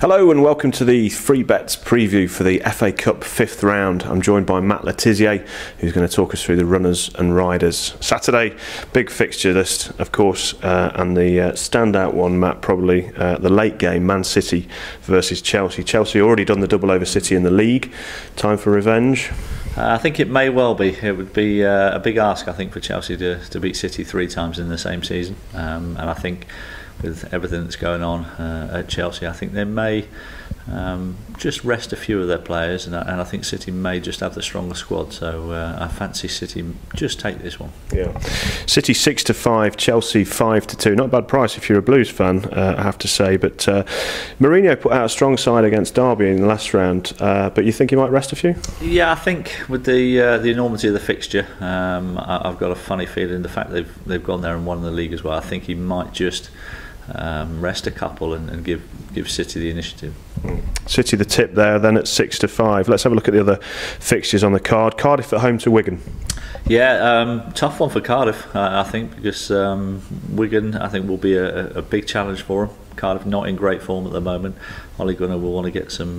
Hello and welcome to the Free Bets preview for the FA Cup fifth round. I'm joined by Matt Le Tissier, who's going to talk us through the runners and riders. Saturday, big fixture list, of course, and the standout one, Matt, probably the late game, Man City versus Chelsea. Chelsea already done the double over City in the league. Time for revenge? I think it may well be. It would be a big ask, I think, for Chelsea to beat City 3 times in the same season. And I think with everything that's going on at Chelsea, I think they may just rest a few of their players, and I think City may just have the stronger squad. So I fancy City just take this one. Yeah, City 6-5, Chelsea 5-2. Not a bad price if you're a Blues fan, I have to say. But Mourinho put out a strong side against Derby in the last round. But you think he might rest a few? Yeah, I think with the enormity of the fixture, I've got a funny feeling the fact they've gone there and won the league as well. I think he might just rest a couple and give City the initiative. City the tip there then at 6-5. Let's have a look at the other fixtures on the card. Cardiff at home to Wigan. Yeah, tough one for Cardiff, I think, because Wigan, I think, will be a big challenge for them. Cardiff not in great form at the moment. Ole Gunnar will want to get some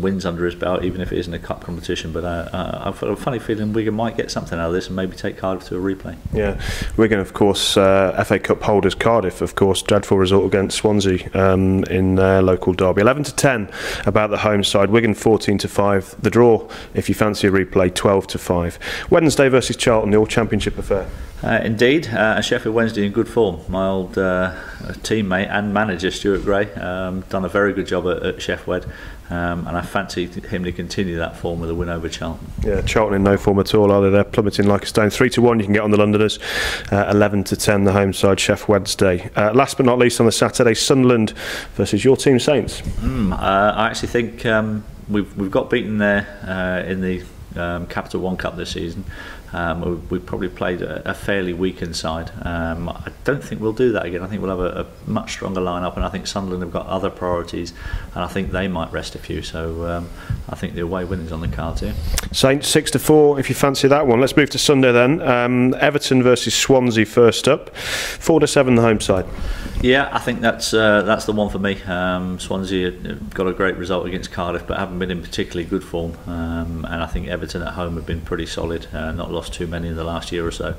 wins under his belt, even if it isn't a cup competition. But I've got a funny feeling Wigan might get something out of this and maybe take Cardiff to a replay. Yeah, Wigan, of course, FA Cup holders. Cardiff, of course, dreadful result against Swansea in their local derby. 11-10 about the home side. Wigan 14-5. The draw, if you fancy a replay, 12-5. Wednesday versus Charlton, the all championship affair. Indeed, Sheffield Wednesday in good form. My old teammate and manager Stuart Gray done a very good job at Sheffield, and I fancy him to continue that form with a win over Charlton. Yeah, Charlton in no form at all, are they? They're plummeting like a stone. 3-1 you can get on the Londoners. 11-10 the home side, Sheffield Wednesday. Last but not least on the Saturday, Sunderland versus your team Saints. I actually think we've got beaten there in the Capital One Cup this season. We probably played a fairly weakened side. I don't think we'll do that again. I think we'll have a much stronger lineup, and I think Sunderland have got other priorities, and I think they might rest a few. So I think the away win is on the cards here. Saints 6-4 if you fancy that one. Let's move to Sunday then. Everton versus Swansea first up. 4-7 the home side. Yeah, I think that's the one for me. Swansea got a great result against Cardiff, but haven't been in particularly good form. And I think Everton at home have been pretty solid. Not lost too many in the last year or so.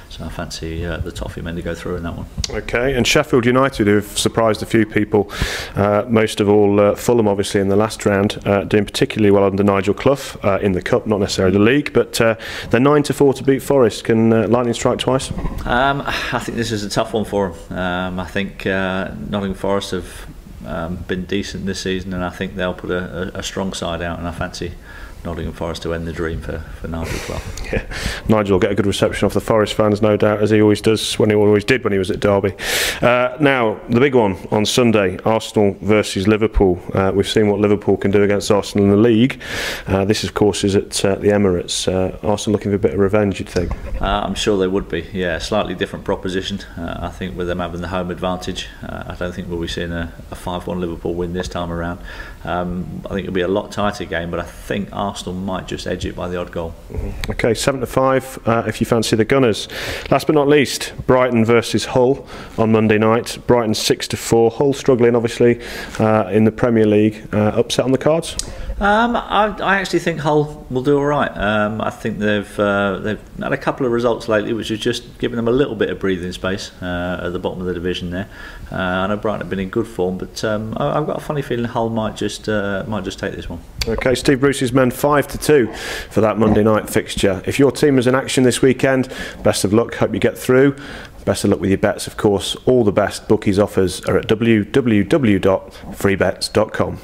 So I fancy the Toffee men to go through in that one. Okay, and Sheffield United, who've surprised a few people, most of all Fulham obviously in the last round, doing particularly well under Nigel Clough in the Cup, not necessarily the league, but they're 9-4 to beat Forest. Can lightning strike twice? I think this is a tough one for them. I think Nottingham Forest have been decent this season, and I think they'll put a strong side out, and I fancy Nottingham Forest to end the dream for Nigel Clough. Yeah, Nigel will get a good reception off the Forest fans, no doubt, as he always does, when he always did when he was at Derby. Now, the big one on Sunday, Arsenal versus Liverpool. We've seen what Liverpool can do against Arsenal in the league. This, of course, is at the Emirates. Arsenal looking for a bit of revenge, you'd think? I'm sure they would be, yeah. Slightly different proposition. I think with them having the home advantage, I don't think we'll be seeing a 5-1 Liverpool win this time around. I think it'll be a lot tighter game, but I think Arsenal might just edge it by the odd goal. Okay, 7-5 if you fancy the Gunners. Last but not least, Brighton versus Hull on Monday night. Brighton 6-4. Hull struggling obviously in the Premier League. Upset on the cards? I actually think Hull will do all right. I think they've had a couple of results lately, which has just given them a little bit of breathing space at the bottom of the division there. I know Brighton have been in good form, but I've got a funny feeling Hull might just take this one. Okay, Steve Bruce's men 5-2 for that Monday night fixture. If your team is in action this weekend, best of luck. Hope you get through. Best of luck with your bets, of course. All the best bookies offers are at www.freebets.com.